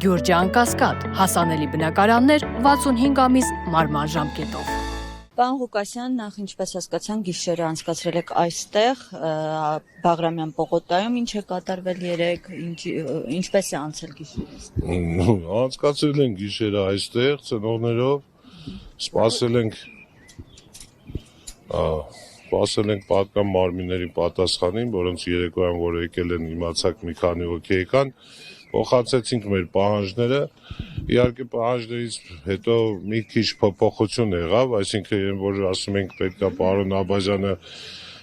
Գյուրջան Կասկադ, հասանելի բնակարաններ 65 ամիս մարման ժամկետով։ Պարոն Ղուկասյան, նախ ինչպես հասկացան, գիշերը անցկացրել եք այստեղ, Բաղրամյան պողոտայում, ինչ է կատարվել երեկ, ինչպես է անցել գիշերը։ Անցկացրել ենք գիշերը այստեղ, ծնողներով, սպասել ենք պատկան մարմինների պատասխանին, որոնց երեկոյան, որ եկել են, իմացակ մի քանի հոգի եկան, փոխանցեցինք մեր պահանջները, իհարկե պահանջներից հետո մի քիչ փոփոխություն եղավ, այսինքն որ ասում ենք պետք է պարոն Աբաժյանը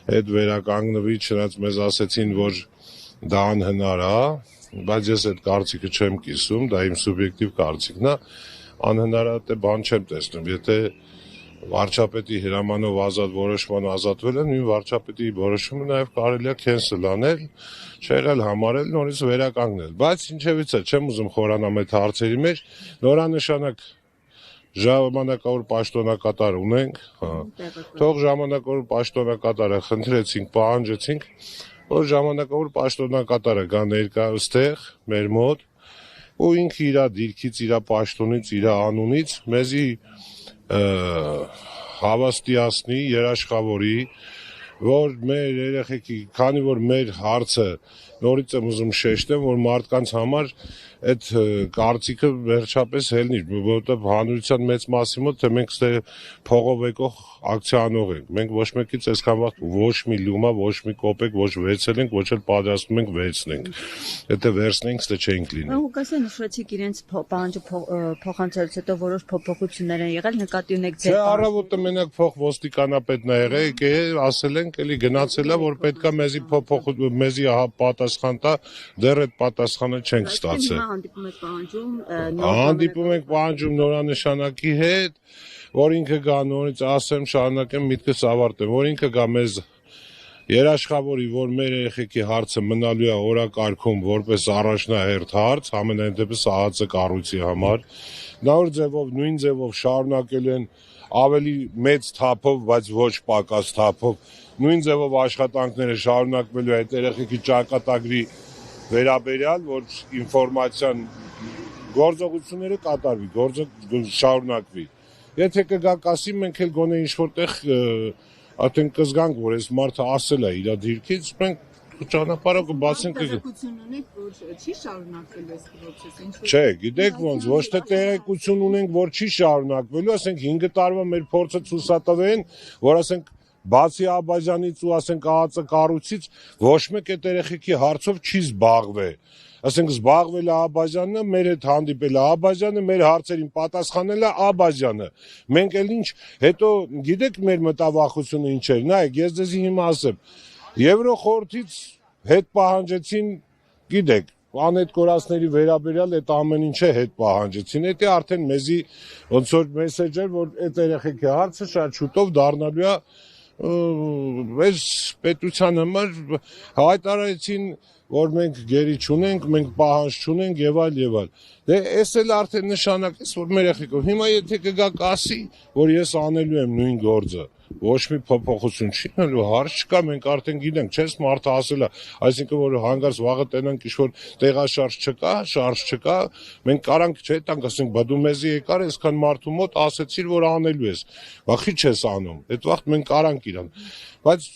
հետ վերականգնվի, չնայած մեզ ասեցին, որ դա անհնար է, բայց ես այդ կարծիքը չեմ կիսում, դա իմ սուբյեկտիվ կարծիքն է, անհնար է բան չեմ տեսնում, եթե վարչապետի հրամանով ազատ որոշման ազատվել են, նույն վարչապետի որոշումը նաև կարելի է քենսել անել, չեղել համարել, նորից վերականգնել, բայց ինչևից է, չեմ ուզում խորանամ այդ հարցերի մեջ, նորանշանակ ժամանակավոր պաշտոնակատար ունենք, թող ժամանակավոր պաշտոնակատարը խնդրեցինք, պահանջեցինք, որ ժամանակավոր պաշտոնակատարը գա ներկայստեղ մեր մոտ, ու ինքը իր դիրքից, իր պաշտոնից, իր անունից մեզի հավաստիացնի, երաշխավորի, որ մեր երեխեքի, քանի որ մեր հարցը նորից եմ ուզում շեշտեմ, որ մարդկանց համար այդ կարծիքը վերջապես ելնի, որովհետև հանրության մեծ մասի մոտ թե մենք ստե փողով եկող ակցիանող ենք, մենք ոչ մեկից այսքան վաղ ոչ մի լումա, ոչ մի կոպեկ ոչ վերցել ենք, ոչ էլ պատրաստում ենք վերցնենք, եթե վերցնենք, ստե չենք լինի։ Ղուկասյան, նշեցիք իրենց պահանջը փոխանցելուց հետո որոշ փոփոխություններ են եղել, նկատի ունեք ձեր։ Չէ, առավոտը մենակ փող ոստիկանապետն ա եղել, ասել ենք, էլի գնացել է, որ պետքա մեզի փոփոխություն, մեզի պատասխան տա, դեռ այդ պատասխանը չենք ստացել։ Հանդիպում ենք պահանջում նորանշանակի հետ, որ ինքը գա նորից ասեմ, շարունակեմ միտքս ավարտեմ, որ ինքը գա մեզ երաշխավորի, որ մեր երեխեքի հարցը մնալու է օրակարգում որպես առաջնահերթ հարց, ամենայն դեպս ԱԱԾ կառույցի համար, նոր ձևով, նույն ձևով շարունակել են ավելի մեծ թափով, բայց ոչ պակաս թափով, նույն ձևով աշխատանքները շարունակվելու է այդ երեխեքի ճակատագրի վերաբերյալ, որ ինֆորմացիան գործողությունները կատարվի, գործը շարունակվի։ Եթե կգա կասի, մենք էլ գոնե ինչ-որտեղ արդեն կզգանք, որ այս մարդը ասել է իր դիրքից, մենք ճանապարհը կբացենք։ Տեղեկություն ունեք, որ չի շարունակվելու այս process-ը։ Չէ, գիտեք ոնց, ոչ թե տեղեկություն ունենք, որ չի շարունակվելու, ասենք 5 տարվա մեր փորձը ցույց է տվել, որ ասենք բացի Աբաժյանից ու ասենք ԱԱԾ կառույցից ոչ մեկ այդ երեխեքի հարցով չի զբաղվել։ Ասենք զբաղվել է Աբաժյանը, մեր հետ հանդիպել է Աբաժյանը, մեր հարցերին պատասխանել է Աբաժյանը։ Մենք էլ ինչ, հետո գիտեք մեր մտավախությունը ինչ էր, նայեք, ես ձեզ հիմա ասեմ, Եվրոխորհրդից հետ պահանջեցին, գիտեք, անհետ կորածների վերաբերյալ այդ ամեն ինչը հետ պահանջեցին, դա արդեն մեզի ոնց որ մեսեջ էր, որ այդ երեխեքի հարցը շատ շուտով դառնալու է այս պետության համար հայտարարեցին, որ մենք գերի չունենք, մենք պահանջ չունենք եւ այլ եւ այլ։ Դե էս էլ արդեն նշանակես, որ մեր երեխեքով հիմա եթե կգա կասի, որ ես անելու եմ նույն գործը, ոչ մի փոփոխություն չի նելու, հարց չկա, մենք արդեն գիտենք, չես մարդը ասել է, այսինքն որ հանգարց վաղը տենանք ինչ-որ շարժ չկա, մենք կարանք չէ, տանք ասենք, բա դու մեզի եկար, այսքան մարդու մոտ ասեցիր, որ անելու ես, վախի չես անում, այդ վաղտ մենք կարանք իրան, բայց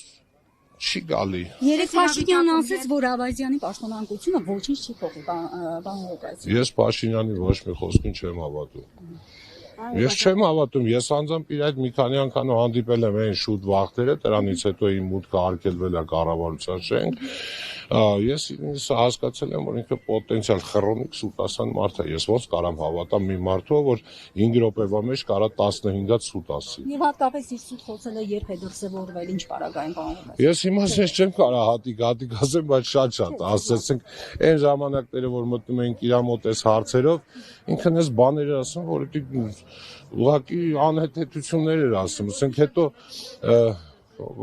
չի գալի։ Երեք Փաշինյանն ասաց, որ Աբաժյանի պաշտոնանկությունը ոչինչ չի փոխի, բան Ղուկասյան։ Ես Փաշինյանի ոչ մի խոսքին չեմ հավատում։ Ես չեմ հավատում, ես անձամբ իր այդ մի քանի անգամ հանդիպել եմ այն շուտ վախտերը, դրանից հետո իմ մուտքը արգելվել է կառավարության շենք, ես հասկացել եմ, որ ինքը պոտենցիալ խռոնիկ սուտասան մարդ է, ես ոնց կարամ հավատամ մի մարդու, որ 5 րոպեվա մեջ կարա 15-ից սուտ ասի։ Եվ հատկապես իր սուտ խոսելը երբ է դրսևորվել, ինչ պարագային բան։ Ես հիմա ես չեմ կարա հատիկ ասեմ, բայց շատ ասեցինք այն ժամանակները, որ մտնում ենք իր մոտ այս հարցերով, ինքն էս բաներ ասում, որ ուղղակի անհեթեթություններ էր ասում, ասենք հետո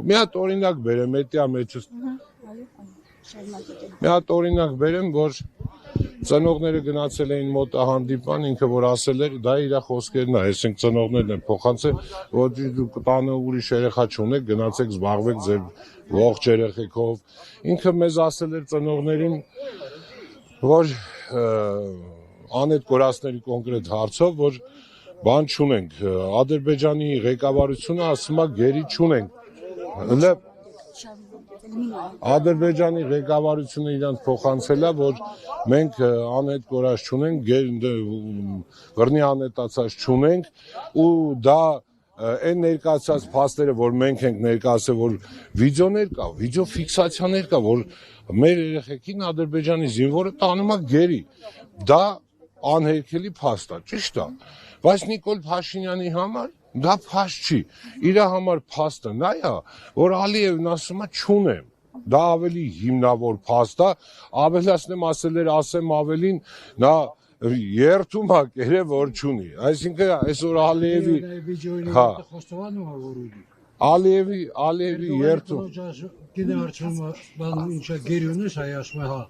մի հատ օրինակ բերեմ, էտիա մեջս մի հատ օրինակ բերեմ, որ ծնողները գնացել էին մոտը հանդիպան, ինքը որ ասել էր, դա իր խոսքերն է, այսինքն ծնողներն են փոխանցել, որ դուք տանը ուրիշ երեխա չունեք, գնացեք զբաղվեք ձեր ողջ երեխեքով, ինքը մեզ ասել էր ծնողներին, որ անետ կորածների կոնկրետ հարցով, որ բան չունենք, Ադրբեջանի ղեկավարությունը ասում է գերի չունենք, Ադրբեջանի ղեկավարությունը իրանց փոխանցել է, որ մենք անետ կորած չունենք, բռնի անետացած չունենք ու դա այն ներկայացած փաստերը, որ մենք ենք ներկայացել, որ վիդեոներ կա, վիդեո ֆիքսացիաներ կա, որ մեր երեխեքին Ադրբեջանի զինվորը տանում է գերի, դա անհերքելի փաստ է, ճիշտ է, բայց Նիկոլ Փաշինյանի համար դա փաստ չի, իր համար փաստը նա է, որ Ալիևն ասում է չունեմ, դա ավելի հիմնավոր փաստ է, ավելացնեմ ասեմ ավելին, նա երթում է կերե, որ չունի, այսինքն այսօր Ալիևի երթում Գինը արդյունք բան ինչա գերյունս հայ ասում է հա